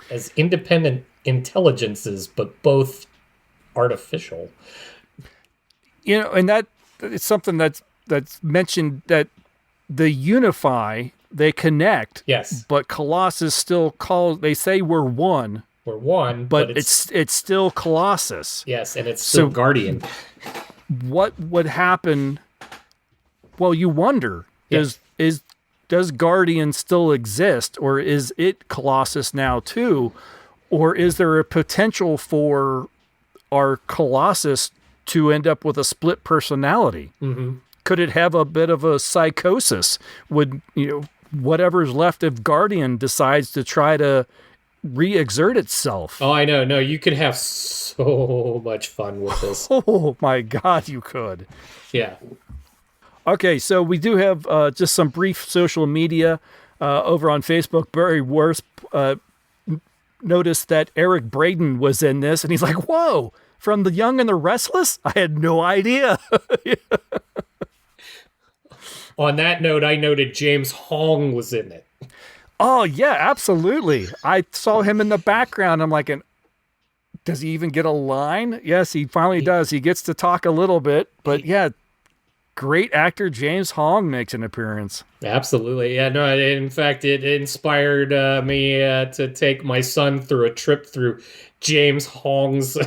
S3: As independent intelligences, but both artificial.
S2: And that it's something that that's mentioned that they unify, they connect.
S3: Yes.
S2: But Colossus still calls. They say we're one.
S3: We're one,
S2: but it's still Colossus.
S3: Yes, and it's still Guardian.
S2: What would happen? Well, you wonder.
S3: Yes.
S2: Does Guardian still exist, or is it Colossus now too, or is there a potential for our Colossus to end up with a split personality?
S3: Mm-hmm.
S2: Could it have a bit of a psychosis? Would whatever's left of Guardian decides to try to re-exert itself?
S3: Oh, I know. No, you could have so much fun with this.
S2: Oh my God, you could.
S3: Yeah.
S2: Okay, so we do have just some brief social media over on Facebook. Barry Worth noticed that Eric Braeden was in this, and he's like, whoa, from The Young and the Restless? I had no idea.
S3: On that note, I noted James Hong was in it.
S2: Oh, yeah, absolutely. I saw him in the background. I'm like, does he even get a line? Yes, he finally does. He gets to talk a little bit, but yeah, great actor James Hong makes an appearance.
S3: Absolutely. Yeah, no, in fact, it inspired me to take my son through a trip through James Hong's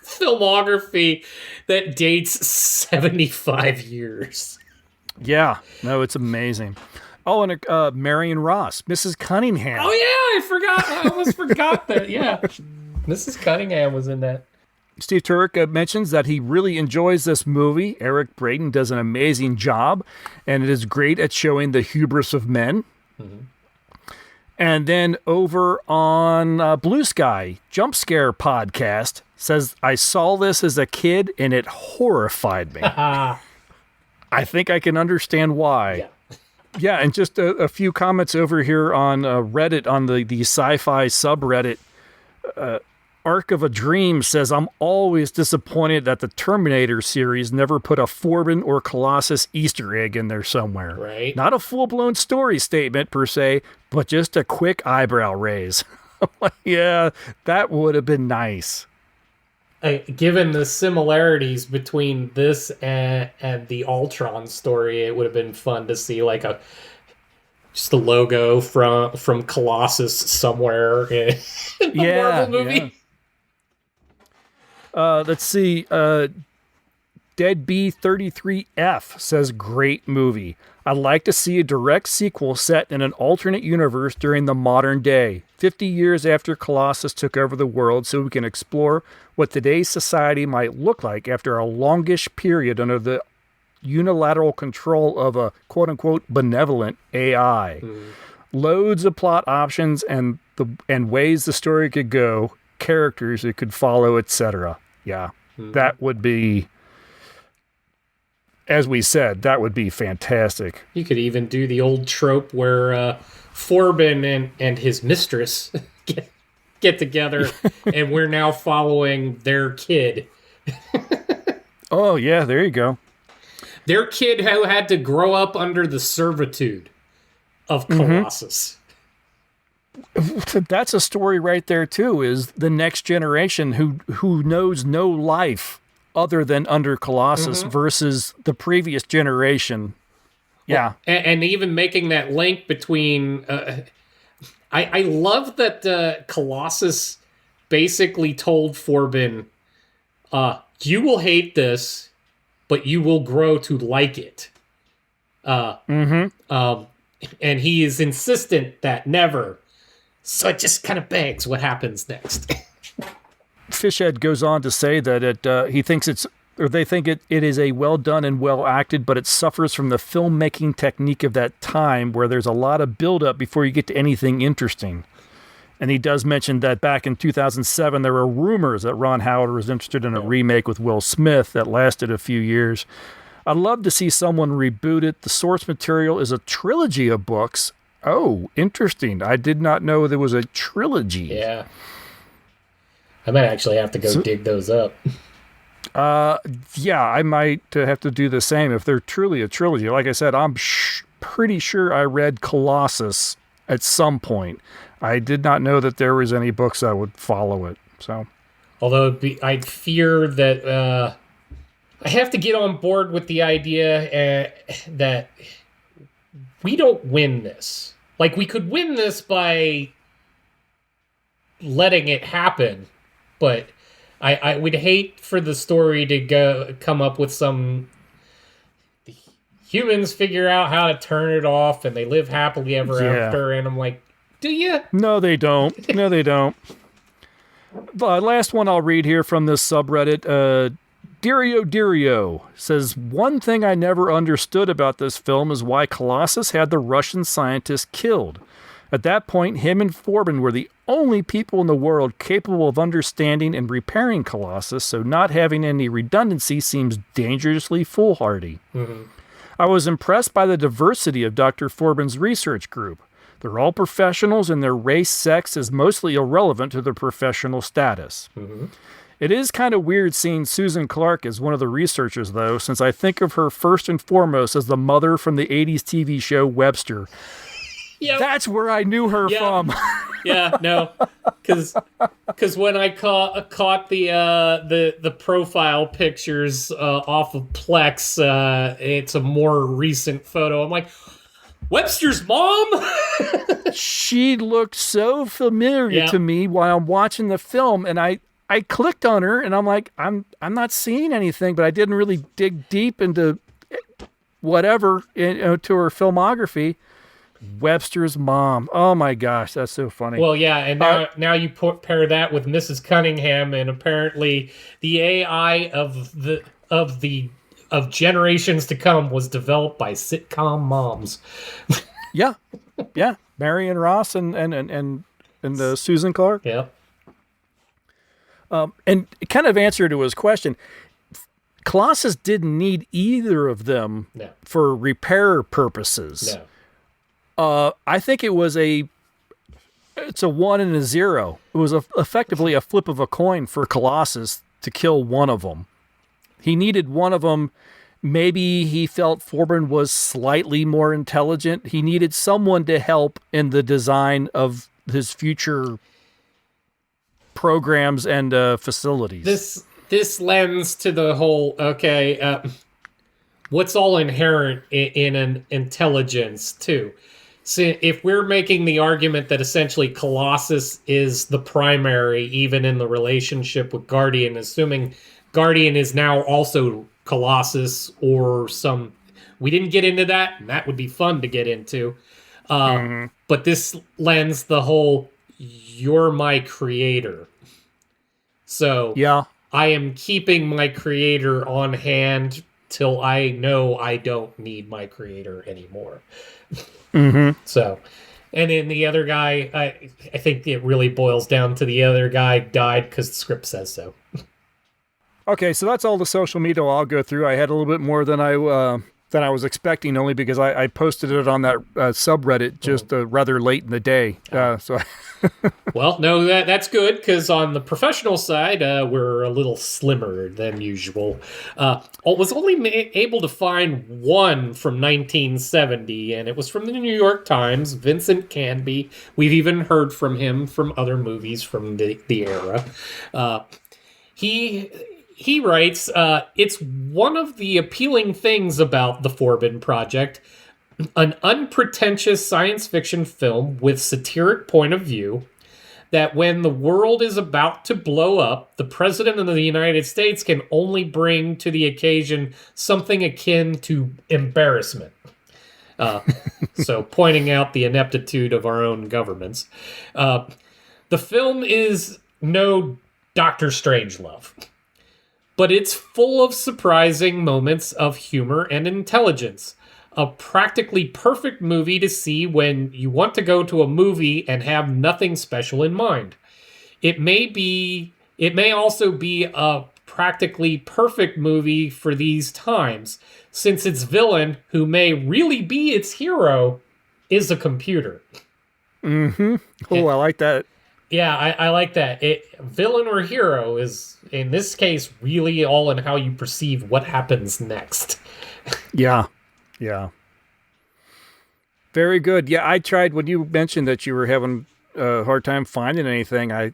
S3: filmography that dates 75 years.
S2: Yeah, no, it's amazing. Oh, and Marion Ross, Mrs. Cunningham.
S3: Oh, yeah, I forgot. I almost forgot that. Yeah, Mrs. Cunningham was in that.
S2: Steve Turek mentions that he really enjoys this movie. Eric Braeden does an amazing job, and it is great at showing the hubris of men. Mm-hmm. And then over on Blue Sky, Jump Scare Podcast says, I saw this as a kid, and it horrified me. I think I can understand why.
S3: Yeah.
S2: Yeah, and just a few comments over here on Reddit, on the sci-fi subreddit. Arc of a Dream says, I'm always disappointed that the Terminator series never put a Forbin or Colossus Easter egg in there somewhere.
S3: Right.
S2: Not a full-blown story statement per se, but just a quick eyebrow raise. Yeah, that would have been nice.
S3: Given the similarities between this and the Ultron story, it would have been fun to see like just a logo from Colossus somewhere in the Marvel movie.
S2: Yeah. Let's see. Dead B33F says, great movie. I'd like to see a direct sequel set in an alternate universe during the modern day, 50 years after Colossus took over the world, so we can explore what today's society might look like after a longish period under the unilateral control of a quote-unquote benevolent AI. Loads of plot options and ways the story could go, characters it could follow, etc. Yeah, that would be, as we said, that would be fantastic.
S3: You could even do the old trope where Forbin and his mistress get together, and we're now following their kid.
S2: Oh, yeah, there you go.
S3: Their kid who had to grow up under the servitude of Colossus.
S2: That's a story right there, too, is the next generation who knows no life other than under Colossus versus the previous generation. Yeah.
S3: Well, and even making that link between... I love that Colossus basically told Forbin, you will hate this, but you will grow to like it. And he is insistent that never. So it just kind of begs what happens next.
S2: Fishhead goes on to say that he thinks they think it is a well done and well acted, but it suffers from the filmmaking technique of that time where there's a lot of build-up before you get to anything interesting. And he does mention that back in 2007, there were rumors that Ron Howard was interested in a remake with Will Smith that lasted a few years. I'd love to see someone reboot it. The source material is a trilogy of books. Oh, interesting. I did not know there was a trilogy.
S3: Yeah. I might actually have to go dig those up.
S2: Yeah, I might have to do the same if they're truly a trilogy. Like I said, I'm pretty sure I read Colossus at some point. I did not know that there was any books that would follow it. So,
S3: although I'd fear that I have to get on board with the idea that we don't win this. Like, we could win this by letting it happen, but I would hate for the story to come up with some... The humans figure out how to turn it off, and they live happily ever after, and I'm like, do you?
S2: No, they don't. No, they don't. The last one I'll read here from this subreddit, Dirio says, one thing I never understood about this film is why Colossus had the Russian scientist killed. At that point, him and Forbin were the only people in the world capable of understanding and repairing Colossus, so not having any redundancy seems dangerously foolhardy. Mm-hmm. I was impressed by the diversity of Dr. Forbin's research group. They're all professionals, and their race, sex is mostly irrelevant to their professional status. Mm-hmm. It is kind of weird seeing Susan Clark as one of the researchers, though, since I think of her first and foremost as the mother from the 80s TV show Webster. Yep. That's where I knew her from.
S3: Yeah, no, because when I caught the profile pictures off of Plex, it's a more recent photo. I'm like, Webster's mom?
S2: She looked so familiar to me while I'm watching the film, and I clicked on her, and I'm like, I'm not seeing anything, but I didn't really dig deep into whatever to her filmography. Webster's mom. Oh my gosh, that's so funny.
S3: Well, yeah, and now you pair that with Mrs. Cunningham, and apparently the AI of generations to come was developed by sitcom moms.
S2: yeah, Marion Ross and Susan Clark.
S3: Yeah.
S2: And kind of answer to his question, Colossus didn't need either of them for repair purposes.
S3: No.
S2: I think it's a 1 and a 0. It was effectively a flip of a coin for Colossus to kill one of them. He needed one of them. Maybe he felt Forbin was slightly more intelligent. He needed someone to help in the design of his future programs and facilities.
S3: This lends to the whole, what's all inherent in an intelligence, too? So if we're making the argument that essentially Colossus is the primary, even in the relationship with Guardian, assuming Guardian is now also Colossus or some... We didn't get into that, and that would be fun to get into. But this lends the whole, you're my creator. So I am keeping my creator on hand till I know I don't need my creator anymore. Mm-hmm. So, and then the other guy, I think it really boils down to the other guy died because the script says so.
S2: Okay, so that's all the social media I'll go through. I had a little bit more than I was expecting, only because I posted it on that subreddit just rather late in the day.
S3: Well, no, that's good, because on the professional side, we're a little slimmer than usual. I was only able to find one from 1970, and it was from the New York Times, Vincent Canby. We've even heard from him from other movies from the era. He writes, it's one of the appealing things about the Forbin Project, an unpretentious science fiction film with satiric point of view, that when the world is about to blow up, the President of the United States can only bring to the occasion something akin to embarrassment. So pointing out the ineptitude of our own governments. The film is no Doctor Strangelove, but it's full of surprising moments of humor and intelligence. A practically perfect movie to see when you want to go to a movie and have nothing special in mind. It may also be a practically perfect movie for these times, since its villain, who may really be its hero, is a computer.
S2: Mm-hmm. Oh, I like that.
S3: Yeah, I like that. Villain or hero is, in this case, really all in how you perceive what happens next.
S2: Yeah. Very good. Yeah, I tried, when you mentioned that you were having a hard time finding anything, I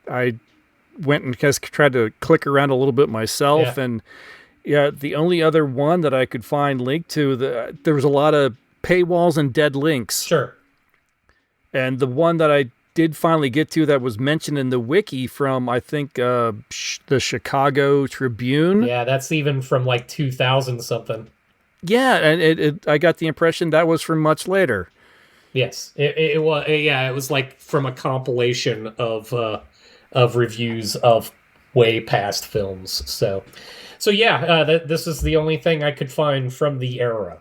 S2: went and just tried to click around a little bit myself, and Yeah, the only other one that I could find linked to, there was a lot of paywalls and dead links.
S3: Sure.
S2: And the one that I did finally get to that was mentioned in the wiki from, I think, the Chicago Tribune.
S3: Yeah, that's even from like 2000 something.
S2: Yeah, and I got the impression that was from much later.
S3: Yes, it was. Yeah, it was like from a compilation of reviews of way past films. So yeah, this is the only thing I could find from the era.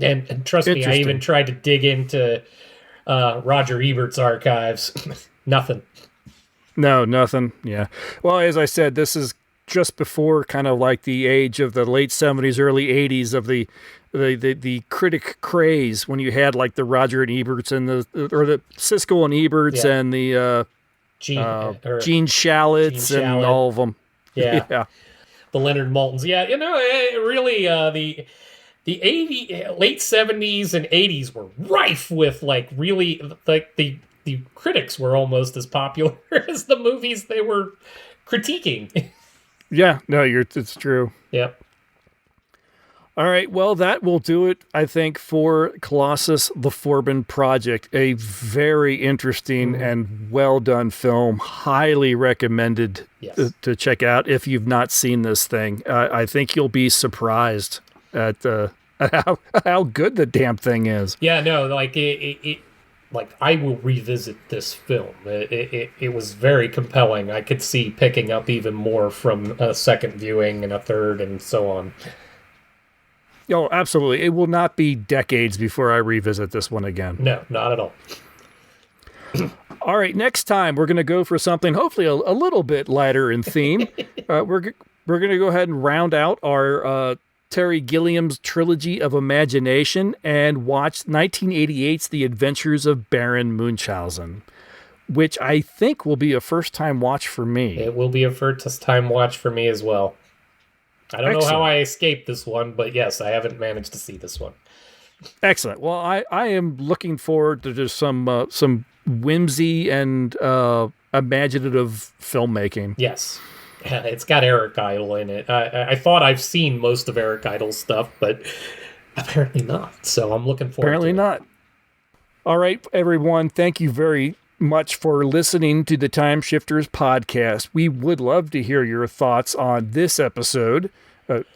S3: And trust me, I even tried to dig into Roger Ebert's archives. Nothing.
S2: No, nothing. Yeah. Well, as I said, this is just before kind of like the age of the late 70s, early 80s of the critic craze, when you had like the Roger and Eberts and the Siskel and Eberts and the Gene Shalitts and all of them.
S3: Yeah.
S2: Yeah.
S3: The Leonard Maltins. Yeah, it really the late 70s and 80s were rife with like really like the critics were almost as popular as the movies they were critiquing.
S2: Yeah, no, it's true.
S3: Yep.
S2: All right, well, that will do it, I think, for Colossus, the Forbin Project. A very interesting and well-done film. Highly recommended to check out if you've not seen this thing. I think you'll be surprised at how good the damn thing is.
S3: Yeah, no, like it like I will revisit this film. It was very compelling. I could see picking up even more from a second viewing and a third and so on.
S2: Oh, absolutely. It will not be decades before I revisit this one again.
S3: No, not at all.
S2: All right, next time we're going to go for something hopefully a little bit lighter in theme. We're going to go ahead and round out our Terry Gilliam's trilogy of imagination and watch 1988's The Adventures of Baron Munchausen, which I think will be a first-time watch for me.
S3: It will be a first-time watch for me as well. I don't know how I escaped this one, but yes, I haven't managed to see this one.
S2: Excellent. Well, I am looking forward to just some whimsy and imaginative filmmaking.
S3: Yes. Yeah, it's got Eric Idle in it. I thought I've seen most of Eric Idle's stuff, but apparently not. So I'm looking forward to it.
S2: Apparently not. All right, everyone. Thank you very much for listening to the Time Shifters podcast. We would love to hear your thoughts on this episode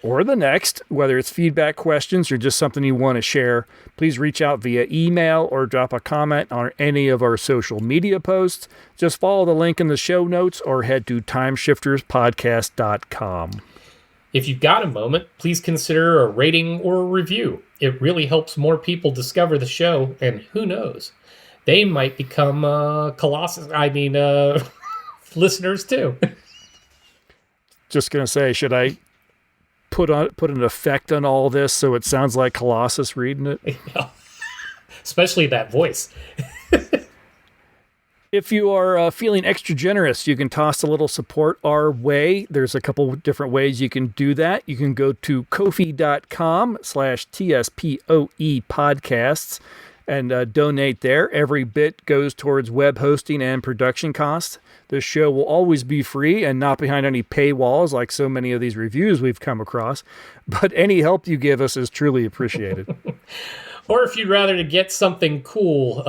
S2: or the next, whether it's feedback, questions, or just something you want to share. Please reach out via email or drop a comment on any of our social media posts. Just follow the link in the show notes or head to timeshifterspodcast.com.
S3: If you've got a moment, please consider a rating or a review. It really helps more people discover the show, and who knows, they might become listeners too.
S2: Just going to say, should I put an effect on all this so it sounds like Colossus reading it?
S3: Yeah. Especially that voice.
S2: If you are feeling extra generous, you can toss a little support our way. There's a couple different ways you can do that. You can go to kofi.com/TSPOE podcasts and donate there. Every bit goes towards web hosting and production costs. This show will always be free and not behind any paywalls like so many of these reviews we've come across. But any help you give us is truly appreciated.
S3: Or if you'd rather to get something cool,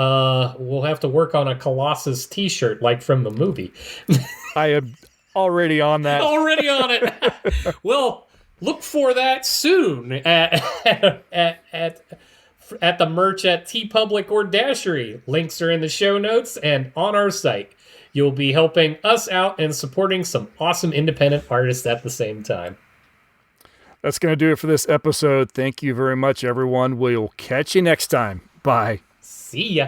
S3: we'll have to work on a Colossus t-shirt like from the movie.
S2: I am already on that.
S3: Already on it. Well, look for that soon at the merch at TeePublic or Dashery. Links are in the show notes and on our site. You'll be helping us out and supporting some awesome independent artists at the same time.
S2: That's going to do it for this episode. Thank you very much, everyone. We'll catch you next time. Bye.
S3: See ya.